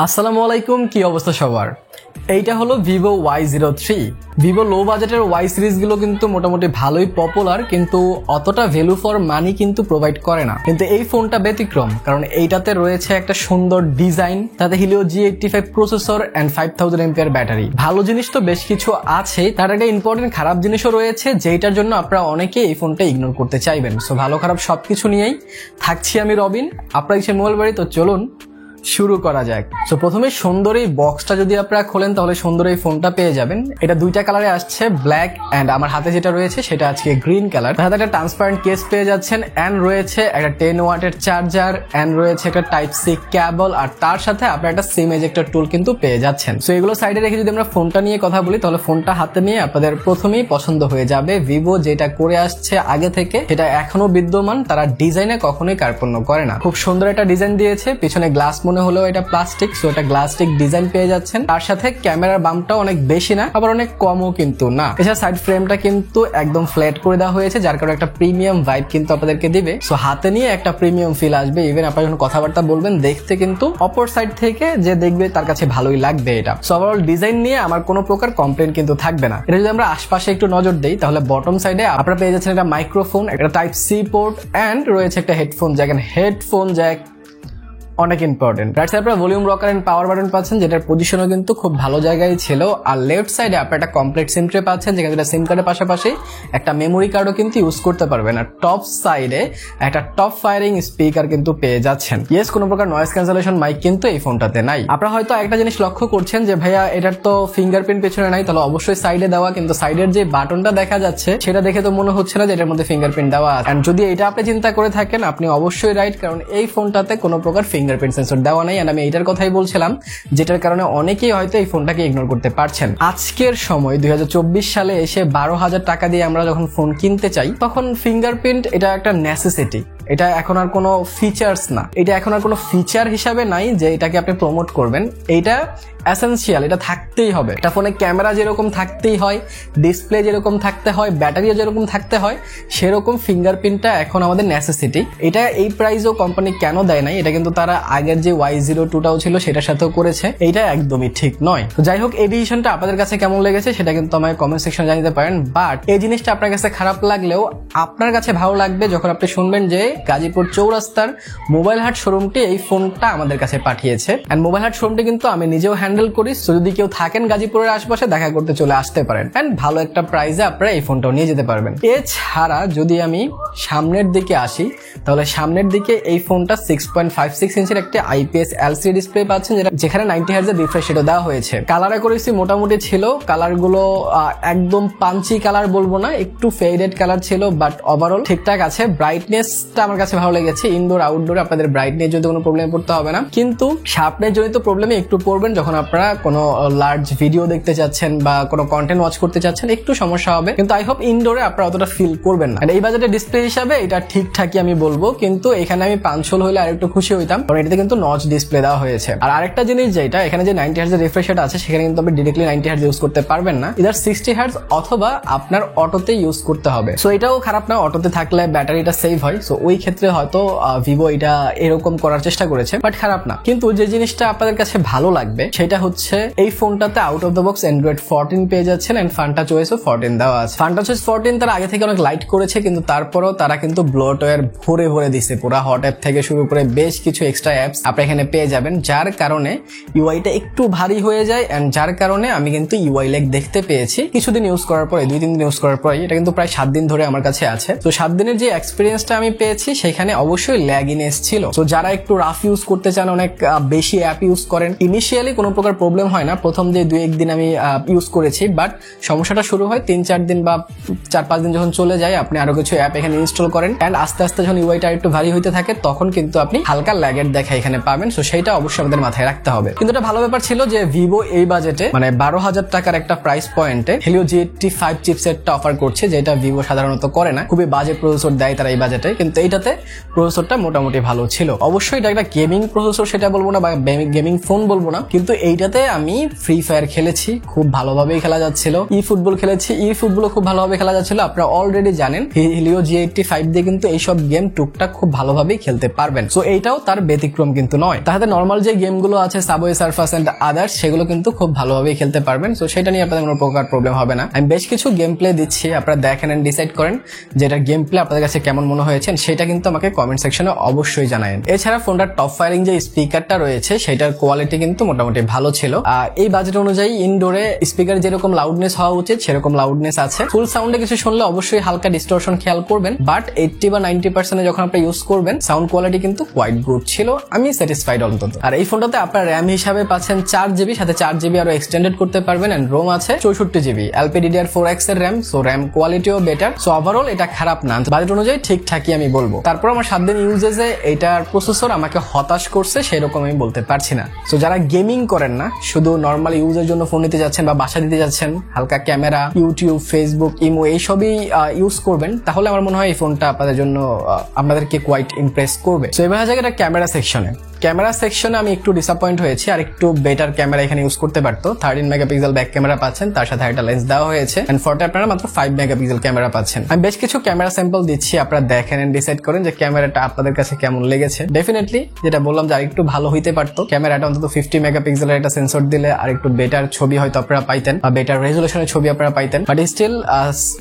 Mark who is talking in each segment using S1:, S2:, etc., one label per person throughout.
S1: আসসালামু আলাইকুম, কি অবস্থা সবার। এইটা হলো ভিভো Y03। ভিভো লো বাজেটের ওয়াই সিরিজগুলো কিন্তু মোটামুটি ভালোই পপুলার, কিন্তু অতটা ভ্যালু ফর মানি কিন্তু প্রোভাইড করে না। কিন্তু এই ফোনটা ব্যতিক্রম, কারণ এইটাতে রয়েছে একটা সুন্দর ডিজাইন, তাতে Helio G85 processor and 5000 mAh battery. ভালো জিনিস তো বেশ কিছু আছে, তার একটা ইম্পর্টেন্ট খারাপ জিনিসও রয়েছে, যেটার জন্য আপনারা অনেকে এই ফোনটা ইগনোর করতে চাইবেন। সো ভালো খারাপ সবকিছু নিয়েই থাকছি আমি রবিন, আপনার ইচ্ছে মোবাইল বাড়ি। তো চলুন শুরু করা যাক। তো প্রথমে সুন্দর এই বক্সটা যদি আপনারা খোলেন তাহলে সুন্দর এই ফোনটা পেয়ে যাবেন। এটা দুইটা কালারে আসছে, ব্ল্যাক এন্ড আমার হাতে যেটা রয়েছে সেটা আজকে গ্রিন কালার। হাতে একটা ট্রান্সপারেন্ট কেস পেয়ে যাচ্ছেন এন্ড রয়েছে একটা 10 ওয়াটের চার্জার এন্ড রয়েছে একটা টাইপ সি কেবল, আর তার সাথে আপনারা একটা সিম এজেক্টর টুল কিন্তু পেয়ে যাচ্ছেন। সো এগুলো সাইডে রেখে যদি আমরা ফোনটা নিয়ে কথা বলি তাহলে ফোনটা হাতে নিয়ে আপনাদের প্রথমেই পছন্দ হয়ে যাবে। ভিভো যেটা করে আসছে আগে থেকে সেটা এখনো বিদ্যমান, তারা ডিজাইনে কখনোই কার্পণ্য করে না। খুব সুন্দর একটা ডিজাইন দিয়েছে, পিছনে গ্লাস মনে হলেও এটা প্লাস্টিক, সো এটা গ্লাস্টিক ডিজাইন পেয়ে যাচ্ছেন। তার সাথে ক্যামেরার বাম্পটাও অনেক বেশি না, আবার অনেক কমও কিন্তু না। এছাড়া সাইড ফ্রেমটা কিন্তু একদম ফ্ল্যাট করে দেওয়া হয়েছে, যার কারণে একটা প্রিমিয়াম ভাইব কিন্তু আপনাদেরকে দিবে। সো হাতে নিয়ে একটা প্রিমিয়াম ফিল আসবে। ইভেন আপনারা যখন কথাবার্তা বলবেন দেখতে কিন্তু অপর সাইড থেকে যে দেখবে তার কাছে ভালোই লাগবে এটা। সো ওভারঅল ডিজাইন নিয়ে আমার কোনো প্রকার কমপ্লেন কিন্তু থাকবে না। এটা যদি আমরা আশপাশে একটু নজর দেই তাহলে বটম সাইডে আপনারা পেয়ে যাচ্ছেন একটা মাইক্রোফোন, একটা টাইপ সি পোর্ট এন্ড রয়েছে একটা হেডফোন জ্যাক। হেডফোন জ্যাক অনেক ইম্পর্টেন্ট। রাইট সাইডে আপনারা volume rocker and power button পাচ্ছেন, যেটার পজিশনও কিন্তু খুব ভালো জায়গায় ছিল। আর লেফট সাইডে আপনারা একটা কমপ্লিট সিম ট্রে পাচ্ছেন, যেখানে সিম কার্ডের পাশাপাশি একটা মেমোরি কার্ডও কিন্তু ইউজ করতে পারবেন। আর টপ সাইডে একটা টপ ফায়ারিং স্পিকার কিন্তু পেয়ে যাচ্ছেন। ইয়েস, কোনো প্রকার নয়েজ ক্যান্সেলেশন মাইক কিন্তু এই ফোনটাতে নাই। আপনারা হয়তো একটা জিনিস লক্ষ্য করছেন যে ভাইয়া এটার তো ফিঙ্গারপ্রিন্ট পেছনে নাই, তাহলে অবশ্যই সাইডে দেওয়া, কিন্তু সাইডের যে বাটনটা দেখা যাচ্ছে সেটা দেখে তো মনে হচ্ছে না যে এটার মধ্যে ফিঙ্গারপ্রিন্ট দেওয়া আছে। এন্ড যদি এটা আপনি চিন্তা করে থাকেন আপনি অবশ্যই রাইট, কারণ এই ফোনটাতে কোনো প্রকার ফিঙ্গারপ্রিন্ট সেন্সর দেওয়া নাই। আর আমি এটার কথাই বলছিলাম, যেটার কারণে অনেকেই হয়তো এই ফোনটাকে ইগনোর করতে পারছেন। আজকের সময় 2024 সালে এসে 12,000 টাকা দিয়ে আমরা যখন ফোন কিনতে চাই তখন ফিঙ্গারপ্রিন্ট এটা একটা নেসেসিটি। এটা এখন আর কোনো ফিচার্স না, এটা এখন আর কোনো ফিচার হিসাবে নাই যে এটাকে আপনি প্রমোট করবেন। এইটা এসেনশিয়াল, এটা থাকতেই হবে। এটা ফোনে ক্যামেরা যেরকম থাকতেই হয়, ডিসপ্লে যেরকম থাকতে হয়, ব্যাটারিও যেরকম থাকতে হয়, সেরকম ফিঙ্গারপ্রিন্টটা এখন আমাদের নেসেসিটি। এটা এই প্রাইসও কোম্পানি কেন দেয় নাই, এটা কিন্তু তারা আগের যে Y02টাও ছিল সেটার সাথেও করেছে। এইটা একদমই ঠিক নয়। তো যাই হোক, এই ডিসিশনটা আপনাদের কাছে কেমন লেগেছে সেটা কিন্তু আমাকে কমেন্ট সেকশনে জানাতে পারেন। বাট এই জিনিসটা আপনার কাছে খারাপ লাগলেও আপনার কাছে ভালো লাগবে যখন আপনি শুনবেন যে গাজীপুর চৌরাস্তার মোবাইল হাট শোরুমটি এই ফোনটা আমাদের কাছে পাঠিয়েছে। এন্ড মোবাইল হাট শোরুমটি কিন্তু আমি নিজেও হ্যান্ডেল করি। সো যদি কেউ থাকেন গাজীপুরের আশপাশে দেখা করতে চলে আসতে পারেন, এন্ড ভালো একটা প্রাইসে আপনারা এই ফোনটাও নিয়ে যেতে পারবেন। এছাড়া যদি আমি সামনের দিকে আসি তাহলে সামনের দিকে এই ফোনটা 6.56 ইঞ্চের একটা IPS LCD ডিসপ্লে পাচ্ছেন, যেখানে 90 Hz এর রিফ্রেশ রেটও দেওয়া হয়েছে। কালারে করেছি মোটামুটি ছিল, কালারগুলো একদম পাঞ্চি কালার বলবো না, একটু ফেডেড কালার ছিল, বাট ওভারঅল ঠিকঠাক আছে। ব্রাইটনেসটা আমার কাছে ভালো লেগেছে। ইনডোর আউটডোর আপনাদের ব্রাইটনেস যদি কোনো প্রবলেমে পড়তে হবে না, কিন্তু শার্পনেস জনিত প্রবলেমে একটু পড়বেন যখন আপনারা কোনো লার্জ ভিডিও দেখতে চাচ্ছেন বা কোনো কন্টেন্ট ওয়াচ করতে চাচ্ছেন, একটু সমস্যা হবে। কিন্তু আই হোপ ইনডোরে আপনারা অতটা ফিল করবেন না। এই বাজেটের ডিসপ্লে হিসাবে এটা ঠিকঠাকই আমি বলবো, কিন্তু এখানে আমি 500 হলে আর একটু খুশি হইতাম, কারণ এটাতে কিন্তু নচ ডিসপ্লে দেওয়া হয়েছে। আর আরেকটা জিনিস যেটা এখানে যে 90 Hz রিফ্রেশ রেট আছে, সেখানে কিন্তু আপনি ডিরেক্টলি 90 Hz ইউজ করতে পারবেন না, ইদার 60 Hz অথবা আপনার অটোতে ইউজ করতে হবে। সো এটাও খারাপ না, অটোতে থাকলে ব্যাটারিটা সেভ হয়। সো ওই ক্ষেত্রে হয়তো ভিভো এটা এরকম করার চেষ্টা করেছে, বাট খারাপ না। কিন্তু যে জিনিসটা আপনাদের কাছে ভালো লাগবে সেটা হচ্ছে এই ফোনটাতে out of the box Android 14 পেয়ে যাচ্ছেন এন্ড ফান্টাচ OS 14 দেওয়া আছে। ফান্টাচ OS 14 তারা আগে থেকে অনেক লাইট করেছে, কিন্তু তারপরেও তারা কিন্তু ব্লোটওয়্যার ভরে ভরে দিচ্ছে। পুরা হট অ্যাপ থেকে শুরু করে বেশ কিছু এক্সট্রা অ্যাপস আপনি এখানে পেয়ে যাবেন, যার কারণে ইউআইটা একটু ভারী হয়ে যায়। এন্ড যার কারণে আমি কিন্তু ইউআই ল্যাগ দেখতে পেয়েছি কিছুদিন ইউজ করার পরে, 2-3 দিন ইউজ করার পরে। এটা কিন্তু প্রায় 7 দিন ধরে আমার কাছে আছে। তো 7 দিনের যে এক্সপিরিয়েন্সটা আমি পেয়েছি সেখানে অবশ্যই ল্যাগিনেস ছিল। তো যারা একটু রাফ ইউজ করতে চান, অনেক বেশি অ্যাপ ইউজ করেন, ইনিশিয়ালি কোনো প্রকার প্রবলেম হয় না। প্রথম যে 2-1 দিন আমি ইউজ করেছি, বাট সমস্যাটা শুরু হয় 3-4 দিন বা 4-5 দিন যখন চলে যায়, আপনি আরো কিছু অ্যাপ এখানে ইনস্টল করেন এন্ড আস্তে আস্তে যখন ইউআইটা একটু ভারী হইতে থাকে তখন কিন্তু আপনি হালকা ল্যাগের দেখা এখানে পাবেন। সো সেইটা অবশ্যই আমাদের মাথায় রাখতে হবে। কিন্তু এটা ভালো ব্যাপার ছিল যে ভিভো এই বাজেটে মানে 12,000 টাকার একটা প্রাইস পয়েন্টে হেলিও G85 চিপসেটটা অফার করছে, যেটা ভিভো সাধারণত করে না। খুবই বাজে প্রসেসর দেয় তারা এই বাজেটে, কিন্তু এটা ওইটাতে প্রসেসরটা মোটামুটি ভালো ছিল। অবশ্যই এটা একটা গেমিং প্রসেসর সেটা বলবো না, বা গেমিং ফোন বলবো না, কিন্তু এইটাতে আমি ফ্রি ফায়ার খেলেছি, খুব ভালোভাবেই খেলা যাচ্ছিল। ই ফুটবল খেলেছি, ই ফুটবলও খুব ভালোভাবে খেলা যাচ্ছিল। আপনারা অলরেডি জানেন Helio G85 দিয়ে কিন্তু এইসব গেম টুকটাক খুব ভালোভাবেই খেলতে পারবেন। সো এইটাও তার ব্যতিক্রম কিন্তু নয়। তাহলে নর্মাল যে গেমগুলো আছে সাবওয়ে সার্ফাস এন্ড আদার্স, সেগুলো কিন্তু খুব ভালোভাবেই খেলতে পারবেন। সো সেটা নিয়ে আপনাদের কোনো প্রকার প্রবলেম হবে না। আমি বেশ কিছু গেম প্লে দিচ্ছি, আপনারা দেখেন এন্ড ডিসাইড করেন যেটা গেম প্লে আপনাদের কাছে কেমন মনে হয়েছে, সেটা কিন্তু আমাকে কমেন্ট সেকশনে অবশ্যই জানাবেন। এছাড়া ফোনটার টপ ফায়ারিং যে স্পিকারটা রয়েছে সেটার কোয়ালিটি কিন্তু মোটামুটি ভালো ছিল। এই বাজেট অনুযায়ী ইনডোরে স্পিকার যেরকম লাউডনেস হওয়া উচিত সেরকম লাউডনেস আছে। ফুল সাউন্ডে কিছু শুনলে অবশ্যই হালকা ডিস্টরশন খেয়াল করবেন, বাট 80 বা 90% যখন আপনি ইউজ করবেন সাউন্ড কোয়ালিটি কিন্তু কোয়াইট গুড ছিল। আমি স্যাটিসফাইড অন্তত। আর এই ফোনটাতে আপনার র্যাম হিসাবে পাচ্ছেন 4GB, সাথে 4GB আরো এক্সটেন্ডেড করতে পারবেন, এন্ড রোম আছে 64GB LPDDR4X এর র্যাম। সো র্যাম কোয়ালিটিও বেটার। সো ওভারঅল এটা খারাপ না, বাজেট অনুযায়ী ঠিকঠাকই আমি বলবো। তারপর আমার 7 দিন ইউজেসে এটার প্রসেসর আমাকে হতাশ করছে সেরকম আমি বলতে পারছি না। সো যারা গেমিং করেন না, শুধু নর্মাল ইউজের জন্য ফোন নিতে যাচ্ছেন বা বাসা দিতে যাচ্ছেন, হালকা ক্যামেরা, ইউটিউব, ফেসবুক, ইমো এইসবই ইউজ করবেন, তাহলে আমার মনে হয় এই ফোনটা আপনাদের জন্য আপনাদেরকে কোয়াইট ইমপ্রেস করবে। সো এবার জায়গাটা ক্যামেরা সেকশনে আমি একটু ডিসঅ্যাপয়েন্ট হয়েছি। আর একটু বেটার ক্যামেরা এখানে ইউজ করতে পারতো। 13 মেগাপিক্সেল ব্যাক ক্যামেরা পাচ্ছেন, তার সাথে একটা লেন্স দেওয়া হয়েছে, এন্ড ফটোতে আপনারা মাত্র 5 মেগাপিক্সেল ক্যামেরা পাচ্ছেন। আমি বেশ কিছু ক্যামেরা স্যাম্পল দিচ্ছি, আপনারা দেখেন এন্ড ডিসাইড করেন যে ক্যামেরাটা আপনাদের কাছে কেমন লেগেছে। ডেফিনেটলি যেটা বললাম যে আরেকটু ভালো হইতে পারতো, ক্যামেরাটা অন্তত 50 মেগাপিক্সেলের একটা সেন্সর দিলে আর একটু বেটার ছবি হয়তো আপনারা পাইতেন, বা বেটার রেজুলেশনের ছবি আপনারা পাইতেন। বাট স্টিল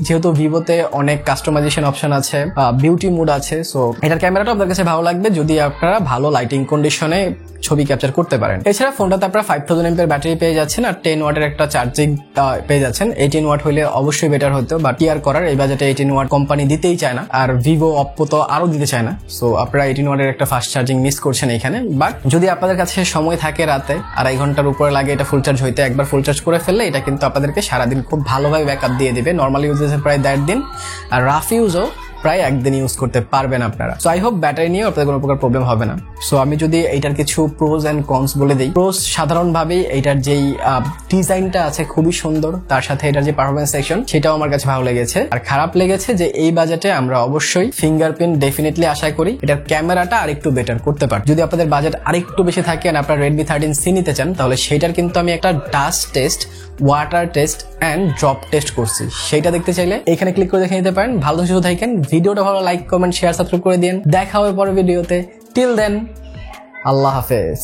S1: যেহেতু ভিভোতে অনেক কাস্টমাইজেশন অপশন আছে, বিউটি মুড আছে, সো এটার ক্যামেরাটা আপনাদের কাছে ভালো লাগবে যদি আপনারা ভালো লাইটিং কন্ডিশনে ছবি ক্যাপচার করতে পারেন। এছাড়া ফোনটাতে আপনারা 5000 mAh ব্যাটারি পেয়ে যাচ্ছেন, আর 10 ওয়াটের একটা চার্জিং পেয়ে যাচ্ছেন। 18 ওয়াট হলে অবশ্যই বেটার হতো, বাট কি আর করার, এই বাজেটে 18 ওয়াট কোম্পানি দিতেই চায় না, আর ভিভো, অপ্পো তো আরো দিতে চায় না। সো আপনারা 18 ওয়াটের একটা ফাস্ট চার্জিং মিস করছেন এখানে। বাট যদি আপনাদের কাছে সময় থাকে, রাতে 2.5 ঘন্টার উপরে লাগে এটা ফুল চার্জ হইতে, একবার ফুল চার্জ করে ফেললে এটা কিন্তু আপনাদেরকে সারাদিন খুব ভালোভাবে ব্যাকআপ দিয়ে দিবে। নর্মাল ইউজেসে প্রায় 1.5 দিন, আর রাফ ইউজও প্রায় একদিন ইউজ করতে পারবেন আপনারা। সো আই হোপ ব্যাটারি নিয়ে আপনাদের কোনো প্রকার প্রবলেম হবে না। সো আমি যদি এইটার কিছু প্রোজ এন্ড কনস বলে দিই, প্রোজ সাধারণভাবেই এইটার যেই ডিজাইনটা আছে খুবই সুন্দর, তার সাথে এটার যে পারফরমেন্স সেকশন সেটাও আমার কাছে ভালো লেগেছে। আর খারাপ লেগেছে যে এই বাজেটে আমরা অবশ্যই ফিঙ্গারপ্রিন্ট ডেফিনেটলি আশা করি এটার ক্যামেরাটা আরেকটু বেটার করতে পারে। যদি আপনাদের বাজেট আরেকটু বেশি থাকে আর আপনারা Redmi 13C নিতে চান, তাহলে সেইটার কিন্তু আমি একটা dust test, water test and drop test করছি, সেইটা দেখতে চাইলে এখানে ক্লিক করে দেখে নিতে পারেন। ভালো সুস্থ থাকেন, ভিডিওটা ভালো লাইক, কমেন্ট, শেয়ার, সাবস্ক্রাইব করে দিন। দেখা হবে পরের ভিডিওতে। টিল দেন, আল্লাহ হাফেজ।